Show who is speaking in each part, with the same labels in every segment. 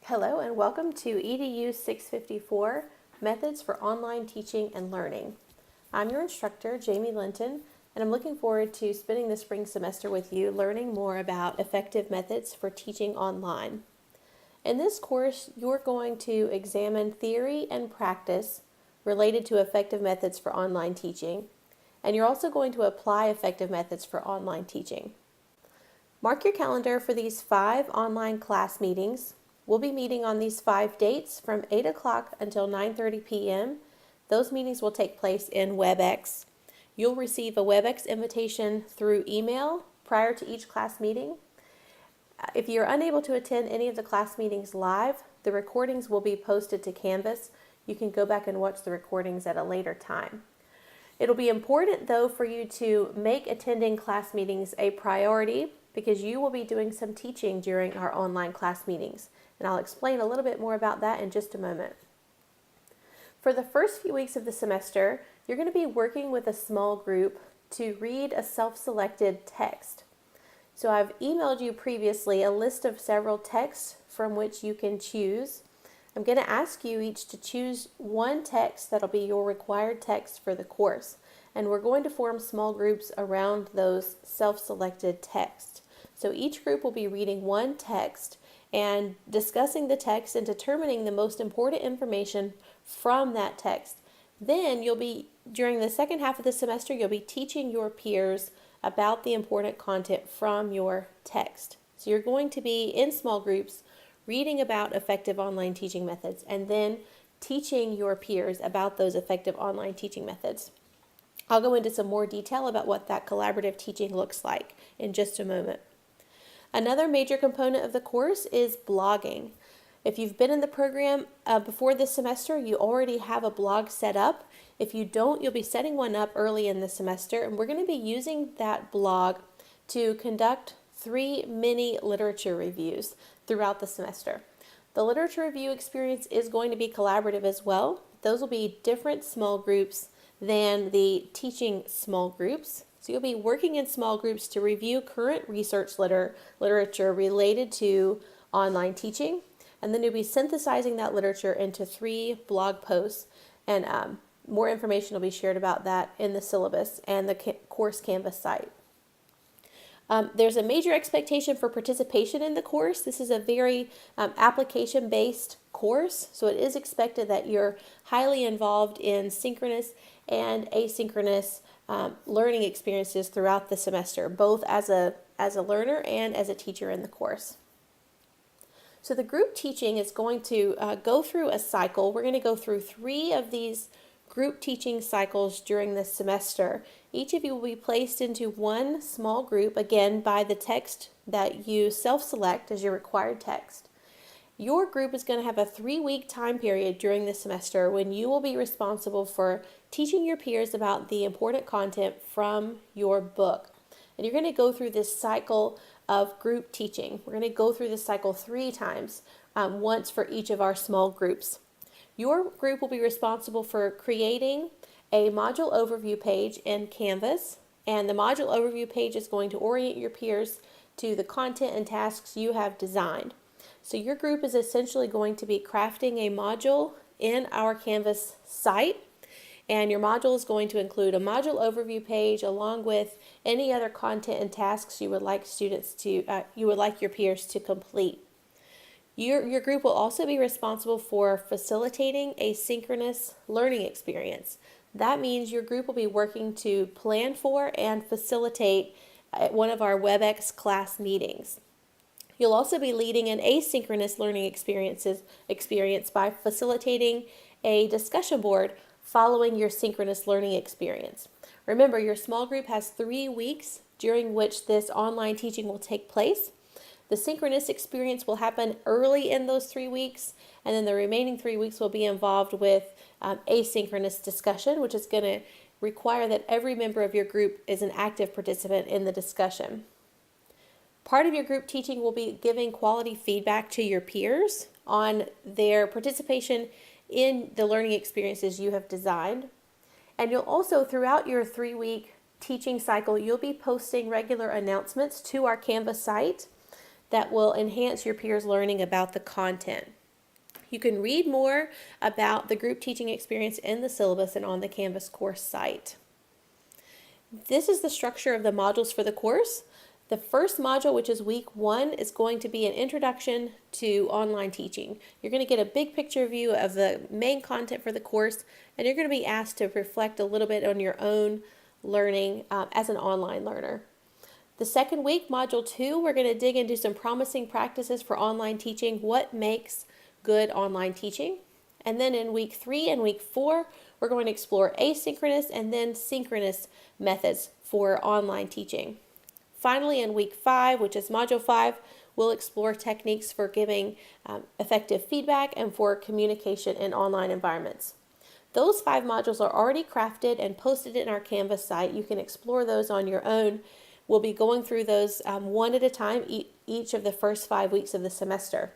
Speaker 1: Hello and welcome to EDU 654, Methods for Online Teaching and Learning. I'm your instructor, Jamie Linton, and I'm looking forward to spending the spring semester with you learning more about effective methods for teaching online. In this course, you're going to examine theory and practice related to effective methods for online teaching, and you're also going to apply effective methods for online teaching. Mark your calendar for these 5 online class meetings. We'll be meeting on these 5 dates from 8 o'clock until 9:30 p.m. Those meetings will take place in WebEx. You'll receive a WebEx invitation through email prior to each class meeting. If you're unable to attend any of the class meetings live, the recordings will be posted to Canvas. You can go back and watch the recordings at a later time. It'll be important, though, for you to make attending class meetings a priority because you will be doing some teaching during our online class meetings. And I'll explain a little bit more about that in just a moment. For the first few weeks of the semester, you're going to be working with a small group to read a self-selected text. So I've emailed you previously a list of several texts from which you can choose. I'm going to ask you each to choose one text that'll be your required text for the course. And we're going to form small groups around those self-selected texts. So each group will be reading one text and discussing the text and determining the most important information from that text. Then during the second half of the semester, you'll be teaching your peers about the important content from your text. So you're going to be in small groups reading about effective online teaching methods and then teaching your peers about those effective online teaching methods. I'll go into some more detail about what that collaborative teaching looks like in just a moment. Another major component of the course is blogging. If you've been in the program before this semester, you already have a blog set up. If you don't, you'll be setting one up early in the semester, and we're going to be using that blog to conduct 3 mini literature reviews throughout the semester. The literature review experience is going to be collaborative as well. Those will be different small groups than the teaching small groups. So you'll be working in small groups to review current research literature related to online teaching, and then you'll be synthesizing that literature into 3 blog posts, and more information will be shared about that in the syllabus and the course Canvas site. There's a major expectation for participation in the course. This is a very application-based course, so it is expected that you're highly involved in synchronous and asynchronous learning experiences throughout the semester, both as a learner and as a teacher in the course. So the group teaching is going to go through a cycle. We're going to go through 3 of these group teaching cycles during this semester. Each of you will be placed into one small group, again, by the text that you self-select as your required text. Your group is going to have a 3-week time period during the semester when you will be responsible for teaching your peers about the important content from your book. And you're going to go through this cycle of group teaching. We're going to go through this cycle 3 times, once for each of our small groups. Your group will be responsible for creating a module overview page in Canvas, and the module overview page is going to orient your peers to the content and tasks you have designed. So your group is essentially going to be crafting a module in our Canvas site, and your module is going to include a module overview page along with any other content and tasks you would like your peers to complete. Your group will also be responsible for facilitating a synchronous learning experience. That means your group will be working to plan for and facilitate one of our WebEx class meetings. You'll also be leading an asynchronous learning experience by facilitating a discussion board following your synchronous learning experience. Remember, your small group has 3 weeks during which this online teaching will take place. The synchronous experience will happen early in those 3 weeks, and then the remaining 3 weeks will be involved with asynchronous discussion, which is going to require that every member of your group is an active participant in the discussion. Part of your group teaching will be giving quality feedback to your peers on their participation in the learning experiences you have designed. And you'll also, throughout your 3-week teaching cycle, you'll be posting regular announcements to our Canvas site that will enhance your peers' learning about the content. You can read more about the group teaching experience in the syllabus and on the Canvas course site. This is the structure of the modules for the course. The first module, which is week 1, is going to be an introduction to online teaching. You're going to get a big picture view of the main content for the course, and you're going to be asked to reflect a little bit on your own learning as an online learner. The second week, module 2, we're going to dig into some promising practices for online teaching, what makes good online teaching. And then in week 3 and week 4, we're going to explore asynchronous and then synchronous methods for online teaching. Finally, in week 5, which is module 5, we'll explore techniques for giving effective feedback and for communication in online environments. Those 5 modules are already crafted and posted in our Canvas site. You can explore those on your own. We'll be going through those one at a time each of the first 5 weeks of the semester.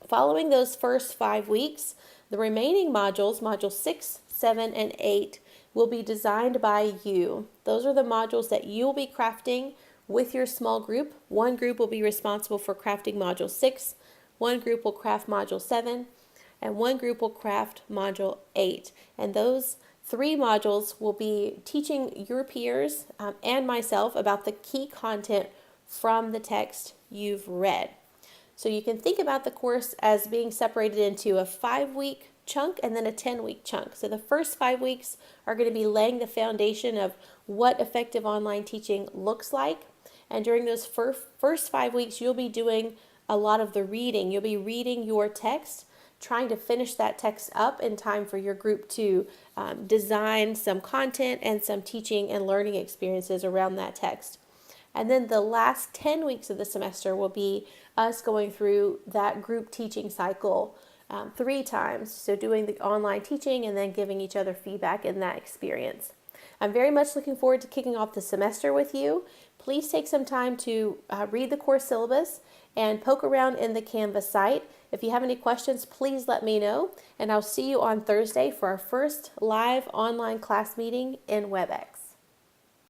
Speaker 1: Following those first 5 weeks, the remaining modules, modules 6, 7, and 8, will be designed by you. Those are the modules that you'll be crafting with your small group. One group will be responsible for crafting module 6, one group will craft module 7, and one group will craft module 8. And those 3 modules will be teaching your peers and myself about the key content from the text you've read. So you can think about the course as being separated into a 5-week chunk and then a 10-week chunk. So the first 5 weeks are going to be laying the foundation of what effective online teaching looks like. And during those first 5 weeks, you'll be doing a lot of the reading. You'll be reading your text, trying to finish that text up in time for your group to design some content and some teaching and learning experiences around that text. And then the last 10 weeks of the semester will be us going through that group teaching cycle 3 times. So doing the online teaching and then giving each other feedback in that experience. I'm very much looking forward to kicking off the semester with you. Please take some time to read the course syllabus and poke around in the Canvas site. If you have any questions, please let me know. And I'll see you on Thursday for our first live online class meeting in WebEx.